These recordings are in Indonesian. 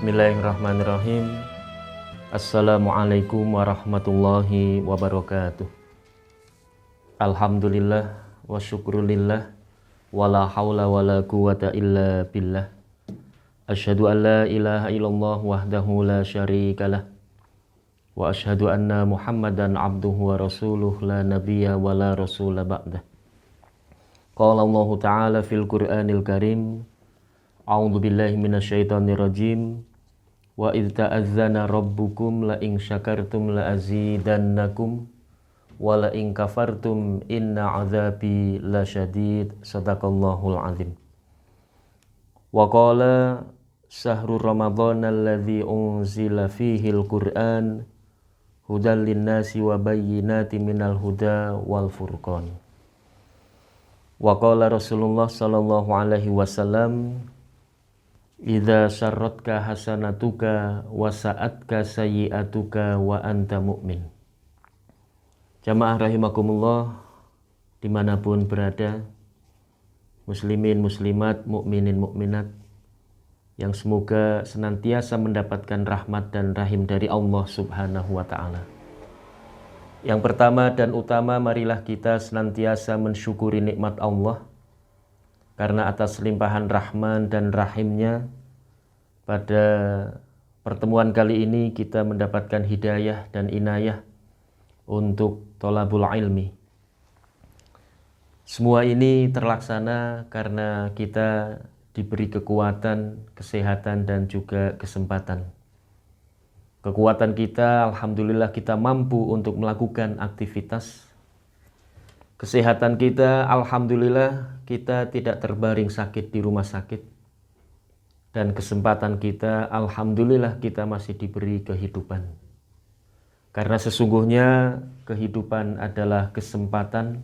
Bismillahirrahmanirrahim. Assalamualaikum warahmatullahi wabarakatuh. Alhamdulillah wa syukrulillah wala haula wala quwata illa billah. Asyhadu an la ilaha illallah wahdahu la syarikalah wa asyhadu anna Muhammadan abduhu wa rasuluh la nabiyya wa la rasula ba'dah. Qala Allah Ta'ala fil Qur'anil Karim, a'udzu billahi minasyaitonir rajim. Wa idz ta'azzana rabbukum la in syakartum la azidannakum wa la in kafartum inna 'adzabi lasyadid. Shadaqallahul azim. Wa qala syahrul ramadhan alladzi unzila fihil Qur'an hudal linnasi wa bayyinatin minal huda wal furqan. Wa qala Rasulullah sallallahu alaihi wasallam, idza syarratka hasanatuka wa sa'atka sayyi'atuka wa anta mu'min. Jamaah rahimakumullah, dimanapun berada, muslimin muslimat, mukminin mukminat, yang semoga senantiasa mendapatkan rahmat dan rahim dari Allah subhanahu wa ta'ala. Yang pertama dan utama, marilah kita senantiasa mensyukuri nikmat Allah, karena atas limpahan rahman dan rahimnya pada pertemuan kali ini kita mendapatkan hidayah dan inayah untuk thalabul ilmi. Semua ini terlaksana karena kita diberi kekuatan, kesehatan dan juga kesempatan. Kekuatan kita, alhamdulillah, kita mampu untuk melakukan aktivitas. Kesehatan kita, alhamdulillah, kita tidak terbaring sakit di rumah sakit. Dan kesempatan kita, alhamdulillah, kita masih diberi kehidupan. Karena sesungguhnya kehidupan adalah kesempatan,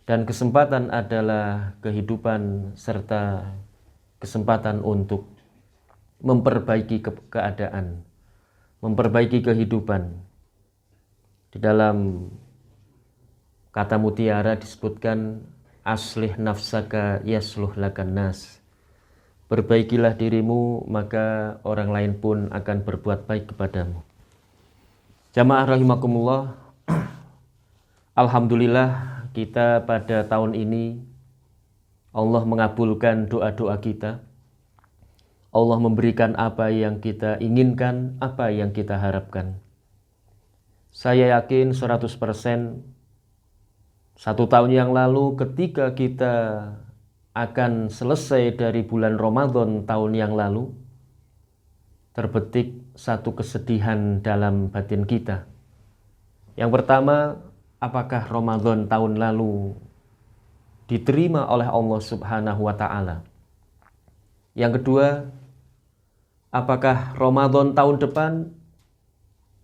dan kesempatan adalah kehidupan serta kesempatan untuk memperbaiki keadaan, memperbaiki kehidupan. Di dalam kata mutiara disebutkan, aslih nafsaka yasluh lakan nas. Perbaikilah dirimu, maka orang lain pun akan berbuat baik kepadamu. Jamaah rahimakumullah, alhamdulillah kita pada tahun ini Allah mengabulkan doa-doa kita. Allah memberikan apa yang kita inginkan, apa yang kita harapkan. Saya yakin 100%, satu tahun yang lalu ketika kita akan selesai dari bulan Ramadan tahun yang lalu, terbetik satu kesedihan dalam batin kita. Yang pertama, apakah Ramadan tahun lalu diterima oleh Allah subhanahu wa ta'ala? Yang kedua, apakah Ramadan tahun depan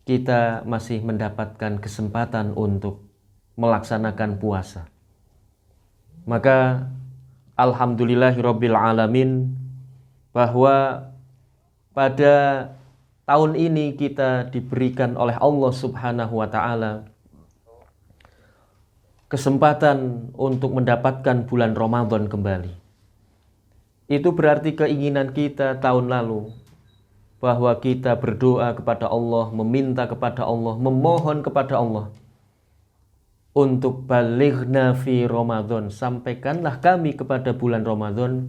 kita masih mendapatkan kesempatan untuk melaksanakan puasa? Maka alhamdulillahirabbil alamin, bahwa pada tahun ini kita diberikan oleh Allah subhanahu wa ta'ala kesempatan untuk mendapatkan bulan Ramadan kembali. Itu berarti keinginan kita tahun lalu, bahwa kita berdoa kepada Allah, meminta kepada Allah, memohon kepada Allah untuk balighna fi Ramadan, sampaikanlah kami kepada bulan Ramadan.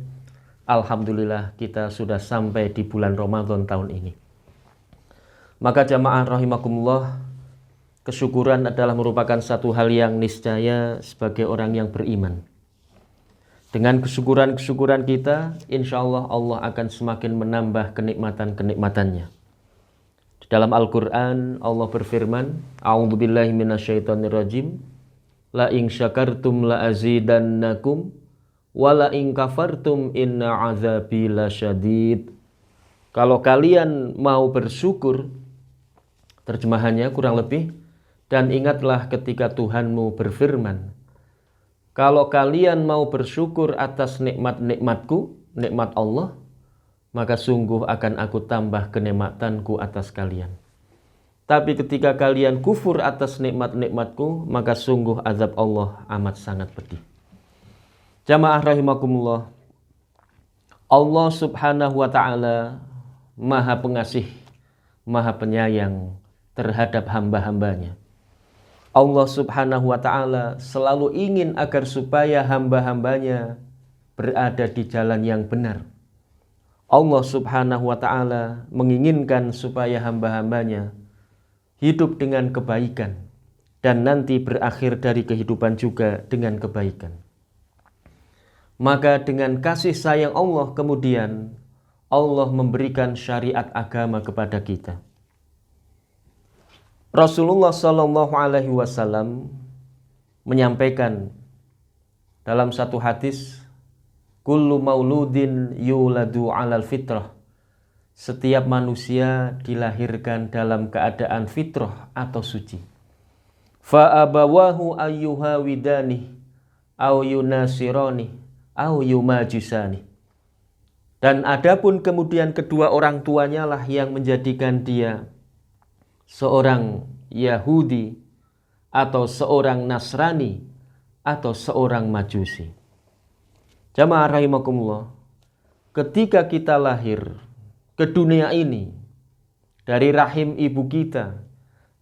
Alhamdulillah kita sudah sampai di bulan Ramadan tahun ini. Maka jamaah rahimakumullah, kesyukuran adalah merupakan satu hal yang niscaya sebagai orang yang beriman. Dengan kesyukuran kita, insya Allah Allah akan semakin menambah kenikmatan-kenikmatannya. Di dalam Al-Quran Allah berfirman, a'udzubillahi minasyaitonirrajim, la in syakartum la azidannakum wa la in kafartum inna 'adzabi lasyadid. Kalau kalian mau bersyukur, terjemahannya kurang lebih, dan ingatlah ketika Tuhanmu berfirman, kalau kalian mau bersyukur atas nikmat-nikmatku, nikmat Allah, maka sungguh akan aku tambah kenikmatanku atas kalian. Tapi ketika kalian kufur atas nikmat-nikmatku, maka sungguh azab Allah amat sangat pedih. Jamaah rahimakumullah, Allah subhanahu wa ta'ala Maha Pengasih, Maha Penyayang terhadap hamba-hambanya. Allah Subhanahu wa ta'ala selalu ingin agar supaya hamba-hambanya berada di jalan yang benar. Allah Subhanahu wa ta'ala menginginkan supaya hamba-hambanya hidup dengan kebaikan dan nanti berakhir dari kehidupan juga dengan kebaikan. Maka dengan kasih sayang Allah kemudian Allah memberikan syariat agama kepada kita. Rasulullah Shallallahu Alaihi Wasallam menyampaikan dalam satu hadis, kullu mauludin yuladu alal fitrah. Setiap manusia dilahirkan dalam keadaan fitrah atau suci. Fa abawahu ayyuhawidani au yunasirani au yumajisani. Dan adapun kemudian kedua orang tuanya lah yang menjadikan dia seorang Yahudi atau seorang Nasrani atau seorang Majusi. Jamaah rahimakumullah, ketika kita lahir ke dunia ini dari rahim ibu kita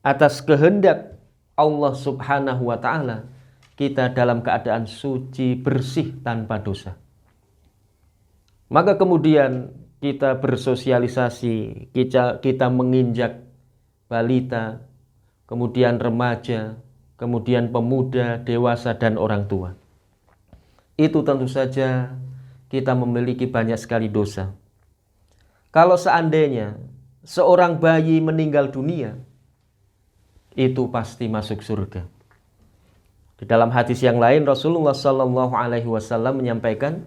atas kehendak Allah Subhanahu wa ta'ala, kita dalam keadaan suci, bersih, tanpa dosa. Maka kemudian kita bersosialisasi, kita menginjak balita, kemudian remaja, kemudian pemuda, dewasa, dan orang tua. Itu tentu saja kita memiliki banyak sekali dosa. Kalau seandainya seorang bayi meninggal dunia, itu pasti masuk surga. Di dalam hadis yang lain Rasulullah Shallallahu Alaihi Wasallam menyampaikan,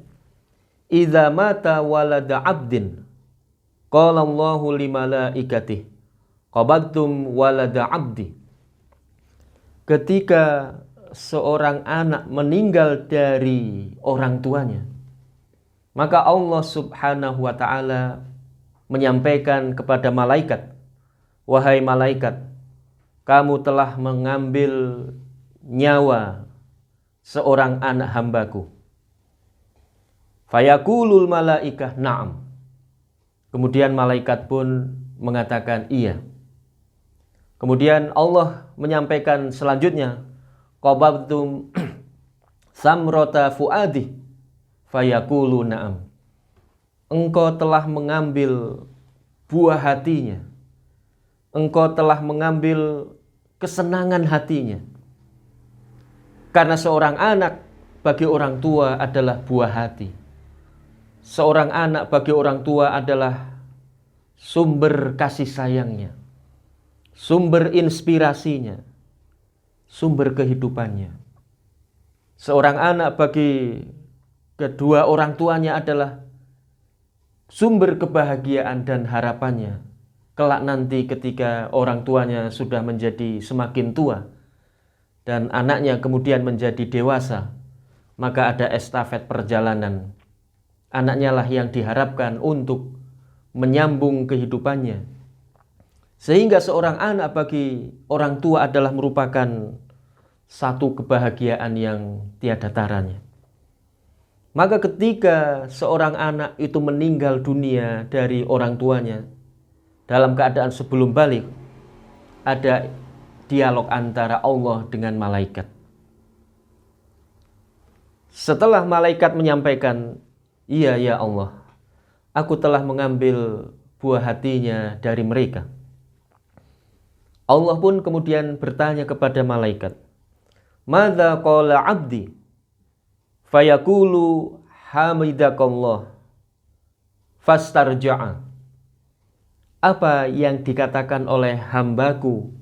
"Idza mata walada abdin, qala Allahu limalaikatihi, qabadtum walada abdi." Ketika seorang anak meninggal dari orang tuanya, maka Allah Subhanahu wa ta'ala menyampaikan kepada malaikat, "Wahai malaikat, kamu telah mengambil nyawa seorang anak hambaku." Fayakulul malaikah na'am. Kemudian malaikat pun mengatakan iya. Kemudian Allah menyampaikan selanjutnya, qababtum samrota fuadi, fayaqulu na'am. Engkau telah mengambil buah hatinya. Engkau telah mengambil kesenangan hatinya. Karena seorang anak bagi orang tua adalah buah hati. Seorang anak bagi orang tua adalah sumber kasih sayangnya, sumber inspirasinya, sumber kehidupannya. Seorang anak bagi kedua orang tuanya adalah sumber kebahagiaan dan harapannya. Kelak nanti ketika orang tuanya sudah menjadi semakin tua dan anaknya kemudian menjadi dewasa, maka ada estafet perjalanan. Anaknya lah yang diharapkan untuk menyambung kehidupannya. Sehingga seorang anak bagi orang tua adalah merupakan satu kebahagiaan yang tiada taranya. Maka ketika seorang anak itu meninggal dunia dari orang tuanya, dalam keadaan sebelum balik, ada dialog antara Allah dengan malaikat. Setelah malaikat menyampaikan, iya ya Allah, aku telah mengambil buah hatinya dari mereka. Allah pun kemudian bertanya kepada malaikat, madza qala abdi? Fayaqulu hamidakallah fastarja'a. Apa yang dikatakan oleh hambaku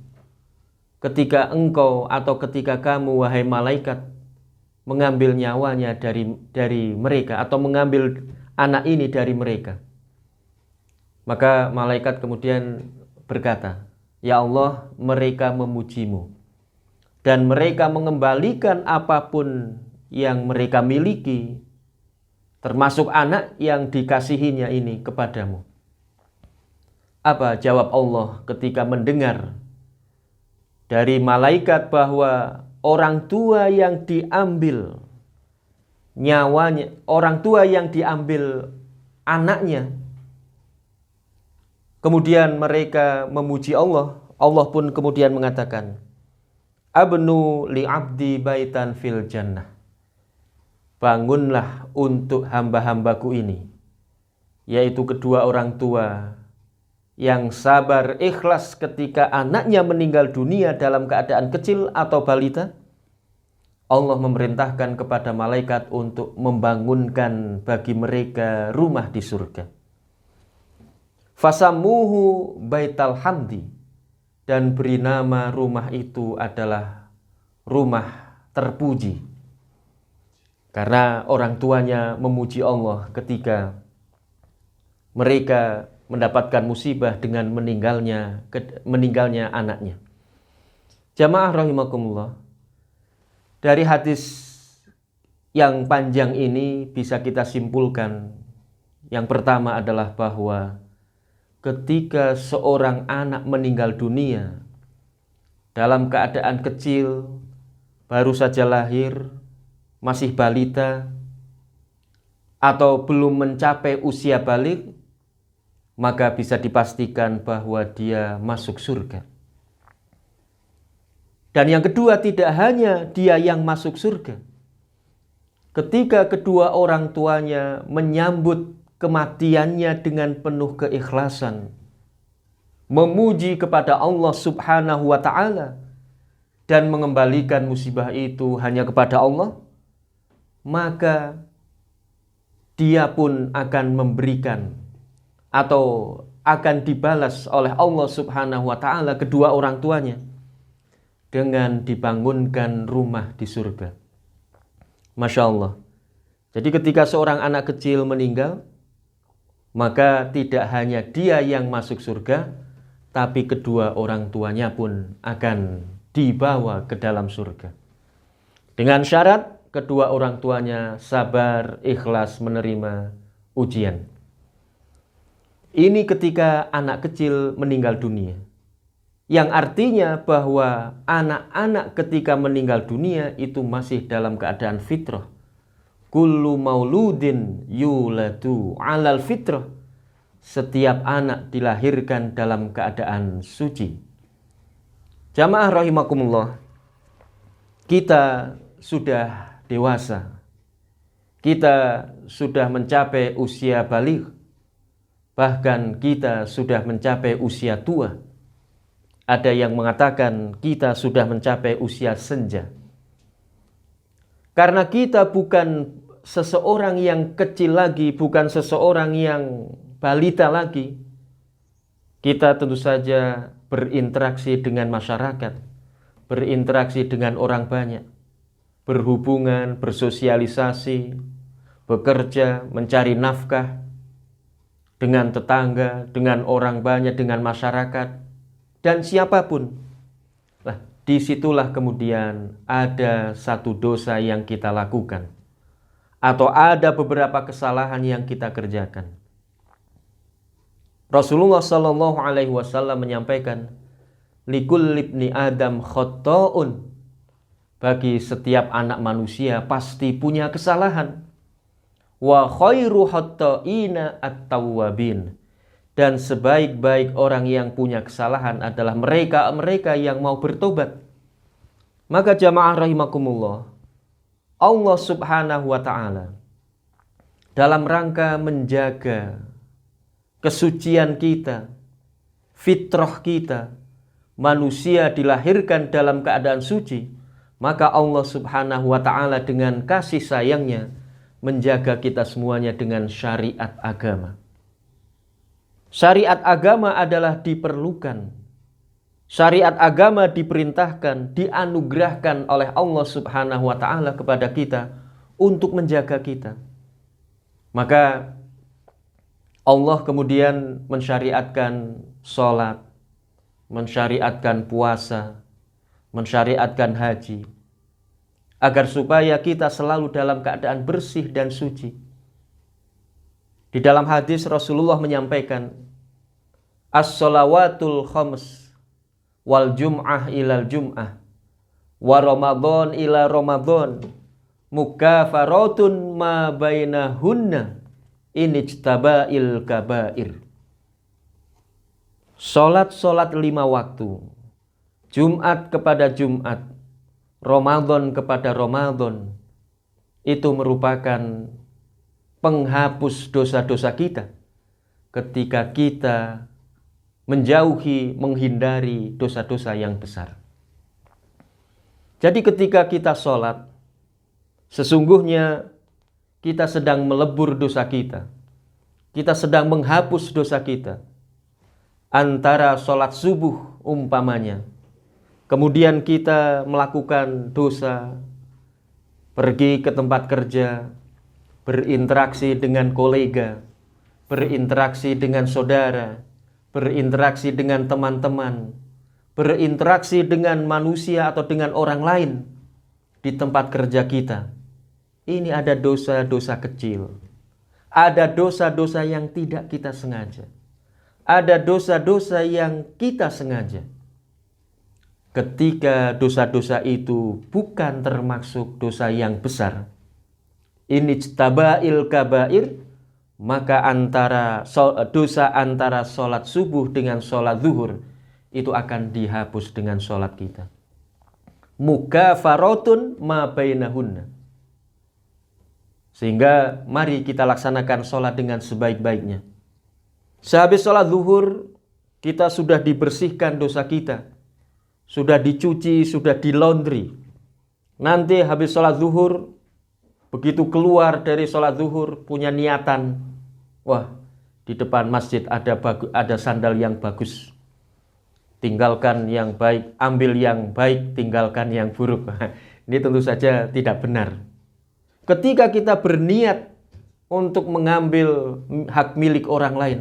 ketika engkau atau ketika kamu wahai malaikat mengambil nyawanya dari mereka atau mengambil anak ini dari mereka? Maka malaikat kemudian berkata, ya Allah, mereka memujimu dan mereka mengembalikan apapun yang mereka miliki, termasuk anak yang dikasihinya ini kepadamu. Apa jawab Allah ketika mendengar dari malaikat bahwa orang tua yang diambil nyawanya, orang tua yang diambil anaknya Kemudian mereka memuji Allah. Allah pun kemudian mengatakan, abnu li abdi baitan fil jannah. Bangunlah untuk hamba-hambaku ini, yaitu kedua orang tua yang sabar ikhlas ketika anaknya meninggal dunia dalam keadaan kecil atau balita. Allah memerintahkan kepada malaikat untuk membangunkan bagi mereka rumah di surga. Fasamuhu baital hamdi, dan beri nama rumah itu adalah rumah terpuji. Karena orang tuanya memuji Allah ketika mereka mendapatkan musibah dengan meninggalnya anaknya. Jamaah rahimakumullah, dari hadis yang panjang ini bisa kita simpulkan, yang pertama adalah bahwa ketika seorang anak meninggal dunia dalam keadaan kecil, baru saja lahir, masih balita, atau belum mencapai usia balik, maka bisa dipastikan bahwa dia masuk surga. Dan yang kedua, tidak hanya dia yang masuk surga. Ketika kedua orang tuanya menyambut kematiannya dengan penuh keikhlasan, memuji kepada Allah Subhanahu wa ta'ala, dan mengembalikan musibah itu hanya kepada Allah, maka dia pun akan memberikan atau akan dibalas oleh Allah Subhanahu wa ta'ala kedua orang tuanya dengan dibangunkan rumah di surga. Masya Allah. Jadi ketika seorang anak kecil meninggal, maka tidak hanya dia yang masuk surga, tapi kedua orang tuanya pun akan dibawa ke dalam surga. Dengan syarat kedua orang tuanya sabar, ikhlas menerima ujian. Ini ketika anak kecil meninggal dunia. Yang artinya bahwa anak-anak ketika meninggal dunia itu masih dalam keadaan fitrah. Kullu mauludin yuladu alal fitrah. Setiap anak dilahirkan dalam keadaan suci. Jamaah rahimakumullah, kita sudah dewasa. Kita sudah mencapai usia baligh. Bahkan kita sudah mencapai usia tua. Ada yang mengatakan kita sudah mencapai usia senja. Karena kita bukan seseorang yang kecil lagi, bukan seseorang yang balita lagi. Kita tentu saja berinteraksi dengan masyarakat, berinteraksi dengan orang banyak, berhubungan, bersosialisasi, bekerja, mencari nafkah dengan tetangga, dengan orang banyak, dengan masyarakat, dan siapapun. Nah, disitulah kemudian ada satu dosa yang kita lakukan, atau ada beberapa kesalahan yang kita kerjakan. Rasulullah Shallallahu Alaihi Wasallam menyampaikan, likulli ibni Adam khotoun, bagi setiap anak manusia pasti punya kesalahan. Wa khairu khotoina at-tawwabin, dan sebaik-baik orang yang punya kesalahan adalah mereka yang mau bertobat. Maka jamaah rahimakumullah, Allah Subhanahu wa ta'ala dalam rangka menjaga kesucian kita, fitrah kita, manusia dilahirkan dalam keadaan suci, maka Allah Subhanahu wa ta'ala dengan kasih sayangnya menjaga kita semuanya dengan syariat agama. Syariat agama adalah diperlukan. Syariat agama diperintahkan, dianugerahkan oleh Allah Subhanahu wa ta'ala kepada kita untuk menjaga kita. Maka Allah kemudian mensyariatkan sholat, mensyariatkan puasa, mensyariatkan haji, agar supaya kita selalu dalam keadaan bersih dan suci. Di dalam hadis Rasulullah menyampaikan, as-shalawatul khams wal jum'ah ilal jum'ah wa ramadhan ila ramadhan mukafaratun ma bainahunna inijtaba'il kabair. Sholat 5 waktu, Jumat kepada Jumat, Ramadan kepada Ramadan, itu merupakan penghapus dosa-dosa kita ketika kita menghindari dosa-dosa yang besar. Jadi ketika kita sholat, sesungguhnya kita sedang melebur dosa kita. Kita sedang menghapus dosa kita. Antara sholat subuh umpamanya, kemudian kita melakukan dosa, pergi ke tempat kerja, berinteraksi dengan kolega, berinteraksi dengan saudara, berinteraksi dengan teman-teman, berinteraksi dengan manusia atau dengan orang lain di tempat kerja kita. Ini ada dosa-dosa kecil. Ada dosa-dosa yang tidak kita sengaja. Ada dosa-dosa yang kita sengaja. Ketika dosa-dosa itu bukan termasuk dosa yang besar, inijtaba'il kabair, maka dosa antara sholat subuh dengan sholat zuhur itu akan dihapus dengan sholat kita. Mukafaratun ma bainahunna. Sehingga mari kita laksanakan sholat dengan sebaik-baiknya. Sehabis sholat zuhur, kita sudah dibersihkan dosa kita, sudah dicuci, sudah dilaundry. Nanti habis sholat zuhur, begitu keluar dari sholat zuhur, punya niatan, wah, di depan masjid ada sandal yang bagus, tinggalkan yang baik, ambil yang baik, tinggalkan yang buruk. Ini tentu saja tidak benar. Ketika kita berniat untuk mengambil hak milik orang lain,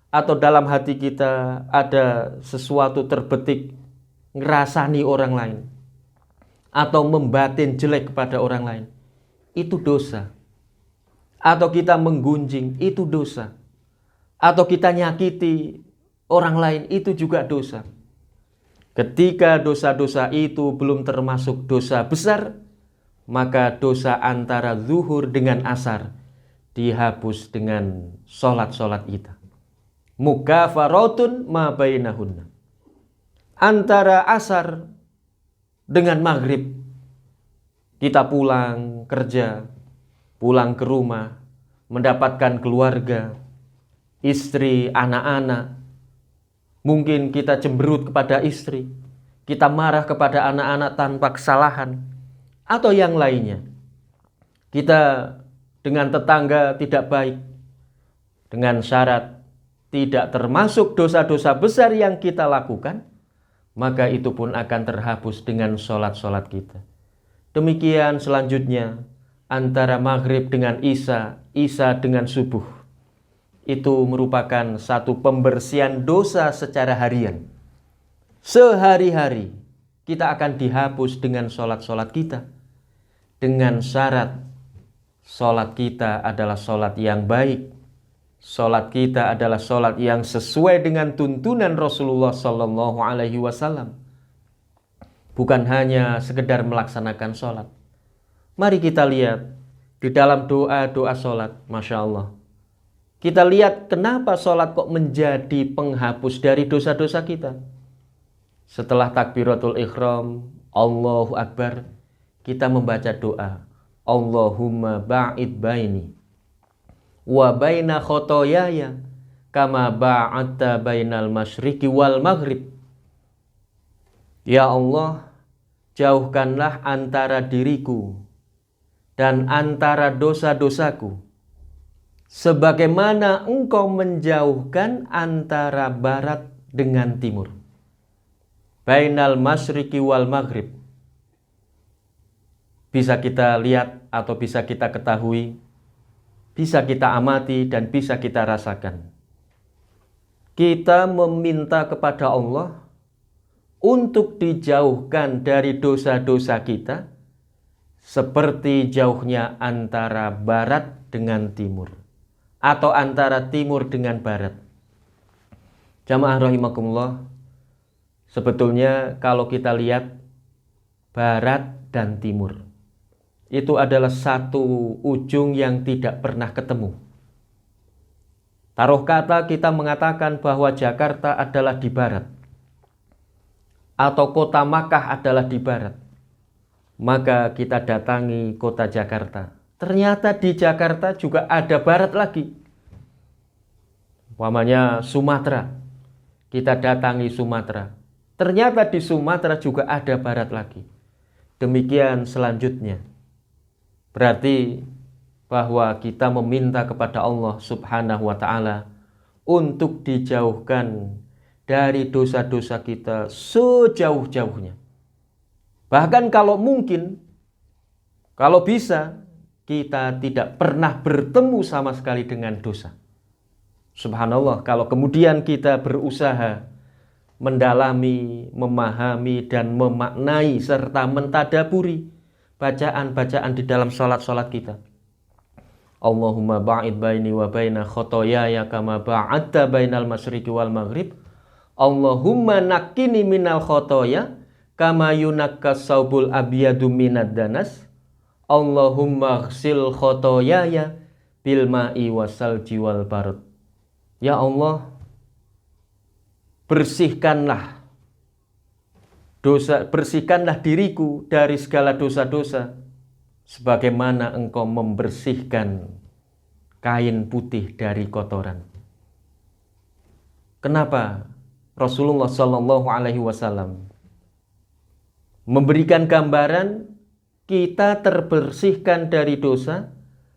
atau dalam hati kita ada sesuatu terbetik ngerasani orang lain, atau membatin jelek kepada orang lain, itu dosa. Atau kita menggunjing, itu dosa. Atau kita nyakiti orang lain, itu juga dosa. Ketika dosa-dosa itu belum termasuk dosa besar, maka dosa antara zuhur dengan asar dihapus dengan sholat-sholat kita. Mukafaratun ma bainahunna. Antara asar dengan maghrib, kita pulang kerja, pulang ke rumah, mendapatkan keluarga, istri, anak-anak. Mungkin kita cemberut kepada istri, kita marah kepada anak-anak tanpa kesalahan, atau yang lainnya. Kita dengan tetangga tidak baik, dengan syarat tidak termasuk dosa-dosa besar yang kita lakukan, maka itu pun akan terhapus dengan sholat-sholat kita. Demikian selanjutnya, antara maghrib dengan isya, isya dengan subuh. Itu merupakan satu pembersihan dosa secara harian. Sehari-hari kita akan dihapus dengan sholat-sholat kita. Dengan syarat sholat kita adalah sholat yang baik. Sholat kita adalah sholat yang sesuai dengan tuntunan Rasulullah SAW. Bukan hanya sekedar melaksanakan sholat. Mari kita lihat di dalam doa-doa sholat, Masya Allah. Kita lihat kenapa sholat kok menjadi penghapus dari dosa-dosa kita. Setelah takbiratul ihram, Allahu Akbar, kita membaca doa, Allahumma ba'id baini wa baina khotoyaya kama ba'adta bainal masyriqi wal maghrib. Ya Allah, jauhkanlah antara diriku dan antara dosa-dosaku sebagaimana engkau menjauhkan antara barat dengan timur. Bainal masyriqi wal maghrib. Bisa kita lihat atau bisa kita ketahui, bisa kita amati dan bisa kita rasakan. Kita meminta kepada Allah untuk dijauhkan dari dosa-dosa kita seperti jauhnya antara barat dengan timur atau antara timur dengan barat. Jamaah rahimakumullah, sebetulnya kalau kita lihat barat dan timur, itu adalah satu ujung yang tidak pernah ketemu. Taruh kata kita mengatakan bahwa Jakarta adalah di barat, atau kota Makkah adalah di barat. Maka kita datangi kota Jakarta. Ternyata di Jakarta juga ada barat lagi. Umpamanya Sumatera. Kita datangi Sumatera. Ternyata di Sumatera juga ada barat lagi. Demikian selanjutnya. Berarti bahwa kita meminta kepada Allah Subhanahu wa Ta'ala untuk dijauhkan dari dosa-dosa kita sejauh-jauhnya. Bahkan kalau mungkin, kalau bisa, kita tidak pernah bertemu sama sekali dengan dosa. Subhanallah, kalau kemudian kita berusaha mendalami, memahami, dan memaknai serta mentadaburi bacaan-bacaan di dalam salat-salat kita. Allahumma ba'id baini wa baina khotoyaya kama ba'adta bainal masyriqi wal maghrib. Allahumma nakkini minal khotoya kama yunakkas saubul abiyadu minad danas. Allahumma ghsil khotoyaya bil ma'i wasalji wal barud. Ya Allah, bersihkanlah diriku dari segala dosa-dosa sebagaimana engkau membersihkan kain putih dari kotoran. Kenapa Rasulullah Shallallahu Alaihi Wasallam memberikan gambaran kita terbersihkan dari dosa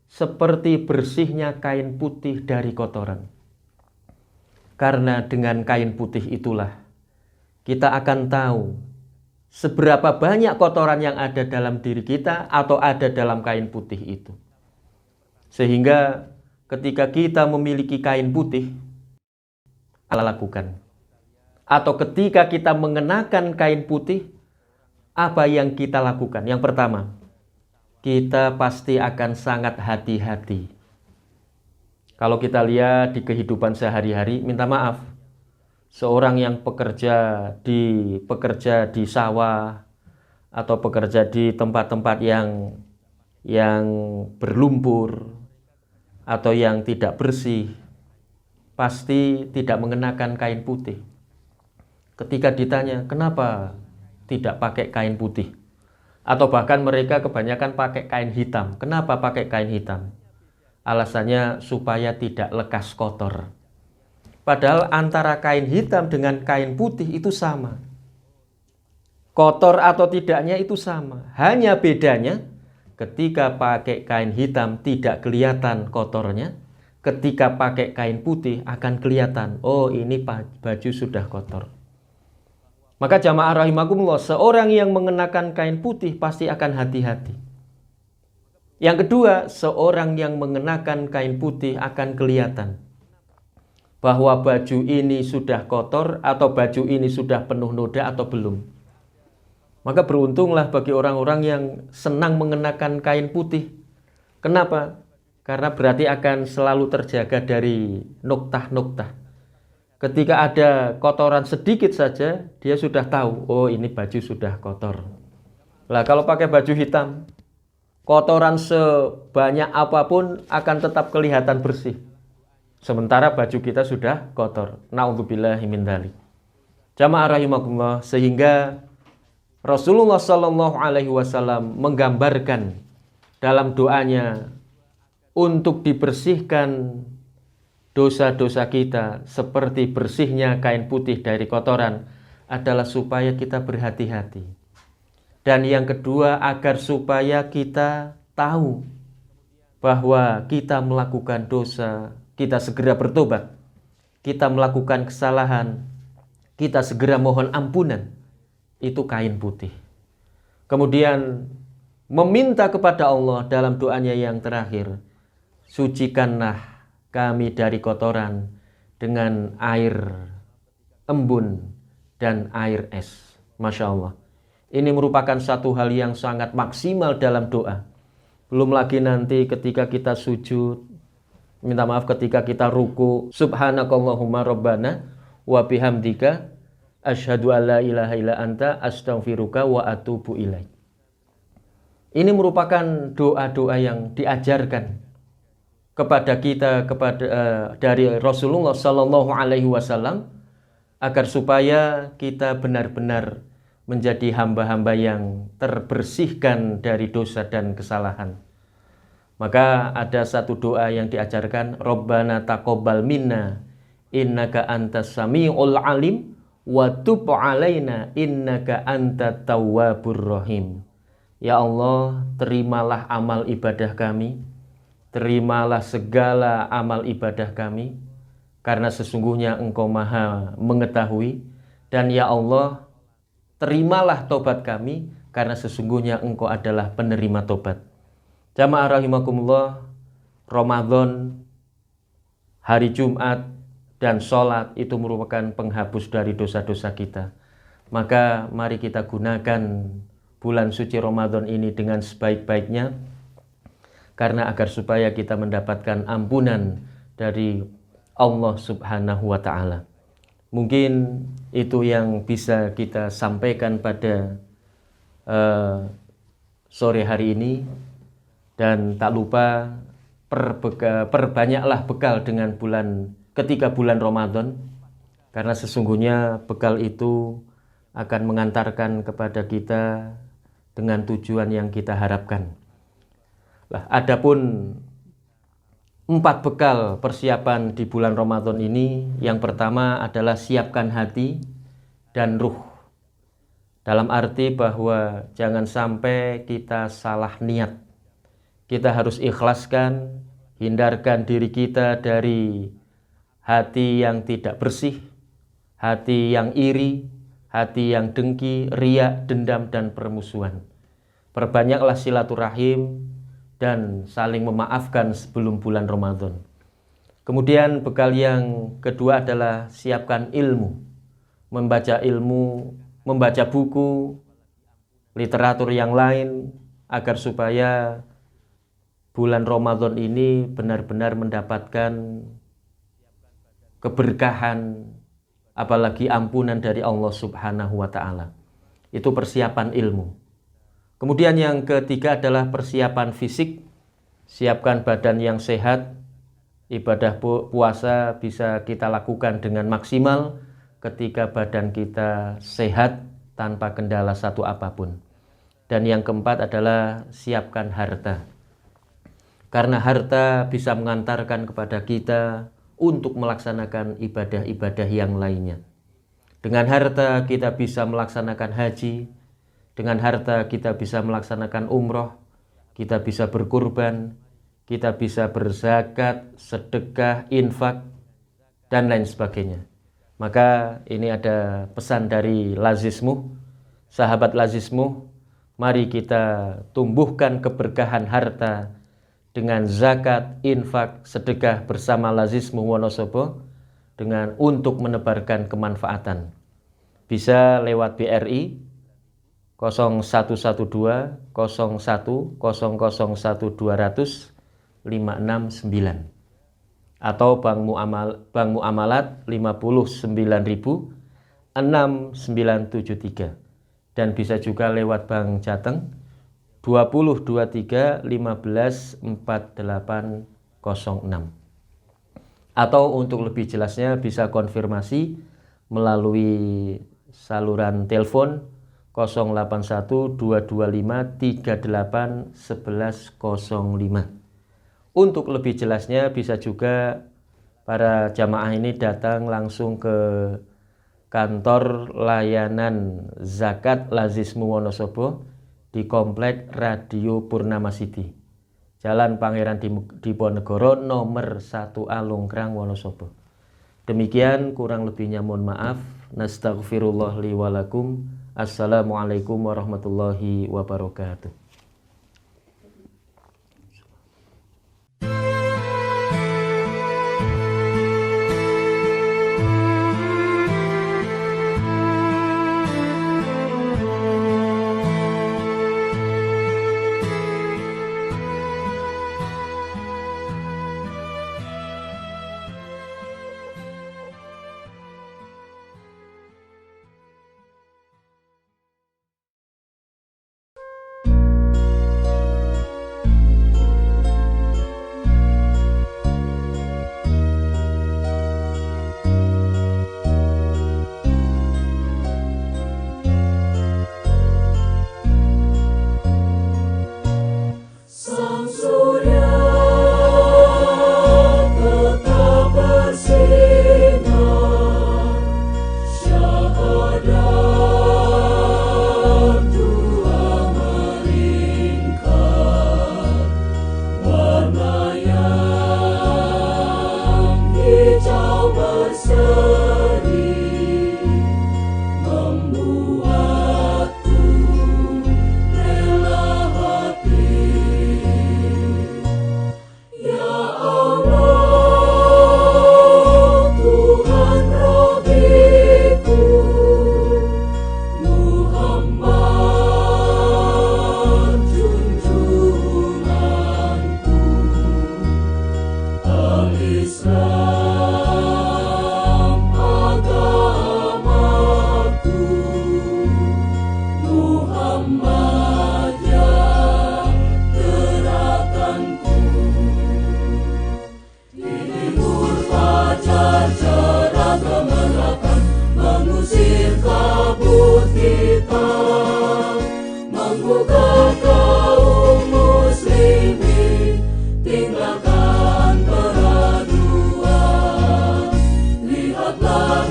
seperti bersihnya kain putih dari kotoran? Karena dengan kain putih itulah kita akan tahu seberapa banyak kotoran yang ada dalam diri kita atau ada dalam kain putih itu. Sehingga ketika kita memiliki kain putih, kita lakukan. Atau ketika kita mengenakan kain putih, apa yang kita lakukan? Yang pertama, kita pasti akan sangat hati-hati. Kalau kita lihat di kehidupan sehari-hari, minta maaf, seorang yang bekerja di sawah atau bekerja di tempat-tempat yang berlumpur atau yang tidak bersih, pasti tidak mengenakan kain putih. Ketika ditanya, kenapa tidak pakai kain putih? Atau bahkan mereka kebanyakan pakai kain hitam. Kenapa pakai kain hitam? Alasannya supaya tidak lekas kotor. Padahal antara kain hitam dengan kain putih itu sama. Kotor atau tidaknya itu sama. Hanya bedanya ketika pakai kain hitam tidak kelihatan kotornya. Ketika pakai kain putih akan kelihatan, oh ini baju sudah kotor. Maka jamaah rahimakumullah, seorang yang mengenakan kain putih pasti akan hati-hati. Yang kedua, seorang yang mengenakan kain putih akan kelihatan bahwa baju ini sudah kotor atau baju ini sudah penuh noda atau belum. Maka beruntunglah bagi orang-orang yang senang mengenakan kain putih. Kenapa? Karena berarti akan selalu terjaga dari noktah-noktah. Ketika ada kotoran sedikit saja, dia sudah tahu, oh ini baju sudah kotor. Lah kalau pakai baju hitam, kotoran sebanyak apapun akan tetap kelihatan bersih. Sementara baju kita sudah kotor. Na'udzubillahi min dzalik. Jamaah rahimakumullah, sehingga Rasulullah Shallallahu Alaihi Wasallam menggambarkan dalam doanya untuk dibersihkan dosa-dosa kita seperti bersihnya kain putih dari kotoran adalah supaya kita berhati-hati. Dan yang kedua, agar supaya kita tahu bahwa kita melakukan dosa, kita segera bertobat. Kita melakukan kesalahan, kita segera mohon ampunan. Itu kain putih. Kemudian meminta kepada Allah dalam doanya yang terakhir, sucikanlah kami dari kotoran dengan air embun dan air es. Masya Allah. Ini merupakan satu hal yang sangat maksimal dalam doa. Belum lagi nanti ketika kita sujud, minta maaf ketika kita ruku, subhanakallahumma rabbana wa bihamdika asyhadu an la ilaha illa anta astaghfiruka wa atubu ilaik. Ini merupakan doa-doa yang diajarkan kepada kita dari Rasulullah Sallallahu Alaihi Wasallam agar supaya kita benar-benar menjadi hamba-hamba yang terbersihkan dari dosa dan kesalahan. Maka ada satu doa yang diajarkan, Rabbana taqabbal minna innaka antas samiul alim wa tub alaina innaka antat tawwabur rahim. Ya Allah, terimalah amal ibadah kami, terimalah segala amal ibadah kami, karena sesungguhnya Engkau Maha mengetahui. Dan ya Allah, terimalah tobat kami, karena sesungguhnya Engkau adalah penerima tobat. Jamaah rahimakumullah, Ramadan, hari Jumat, dan sholat itu merupakan penghapus dari dosa-dosa kita. Maka mari kita gunakan bulan suci Ramadan ini dengan sebaik-baiknya, karena agar supaya kita mendapatkan ampunan dari Allah Subhanahu wa Ta'ala. Mungkin itu yang bisa kita sampaikan pada sore hari ini. Dan tak lupa perbanyaklah bekal dengan ketika bulan Ramadan, karena sesungguhnya bekal itu akan mengantarkan kepada kita dengan tujuan yang kita harapkan. Adapun 4 bekal persiapan di bulan Ramadan ini, yang pertama adalah siapkan hati dan ruh. Dalam arti bahwa jangan sampai kita salah niat. Kita harus ikhlaskan, hindarkan diri kita dari hati yang tidak bersih, hati yang iri, hati yang dengki, riya, dendam, dan permusuhan. Perbanyaklah silaturahim dan saling memaafkan sebelum bulan Ramadan. Kemudian bekal yang kedua adalah siapkan ilmu. Membaca buku, literatur yang lain, agar supaya bulan Ramadan ini benar-benar mendapatkan keberkahan, apalagi ampunan dari Allah Subhanahu wa Ta'ala. Itu persiapan ilmu. Kemudian yang ketiga adalah persiapan fisik. Siapkan badan yang sehat. Ibadah puasa bisa kita lakukan dengan maksimal ketika badan kita sehat tanpa kendala satu apapun. Dan yang keempat adalah siapkan harta. Karena harta bisa mengantarkan kepada kita untuk melaksanakan ibadah-ibadah yang lainnya. Dengan harta kita bisa melaksanakan haji, dengan harta kita bisa melaksanakan umroh, kita bisa berkurban, kita bisa berzakat, sedekah, infak, dan lain sebagainya. Maka ini ada pesan dari Lazismu, sahabat Lazismu, mari kita tumbuhkan keberkahan harta dengan zakat, infak, sedekah bersama Lazismu Wonosobo untuk menebarkan kemanfaatan. Bisa lewat BRI 0112 01 001 200 569 atau Bank Muamalat 59.6973, dan bisa juga lewat Bank Jateng 2023 15 4806. Atau untuk lebih jelasnya bisa konfirmasi melalui saluran telepon 081 225 38 1105. Untuk lebih jelasnya bisa juga para jamaah ini datang langsung ke kantor layanan zakat Lazismu Wonosobo di Komplek Radio Purnama City, Jalan Pangeran Diponegoro nomor 1A Longkrang Wonosobo. Demikian, kurang lebihnya mohon maaf. Nastaghfirullah li wa lakum. Assalamualaikum warahmatullahi wabarakatuh.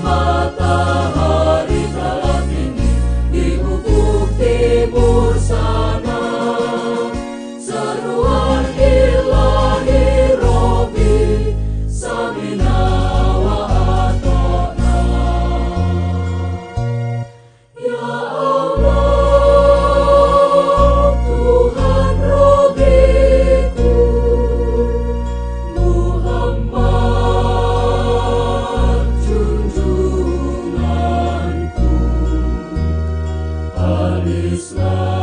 Matahari telah tinggi di ufuk timur sana. Seruan ilahi Robi, Samina wa atona. Ya Allah, Tuhan Robiku, Muhammad junjunganku, al-Islam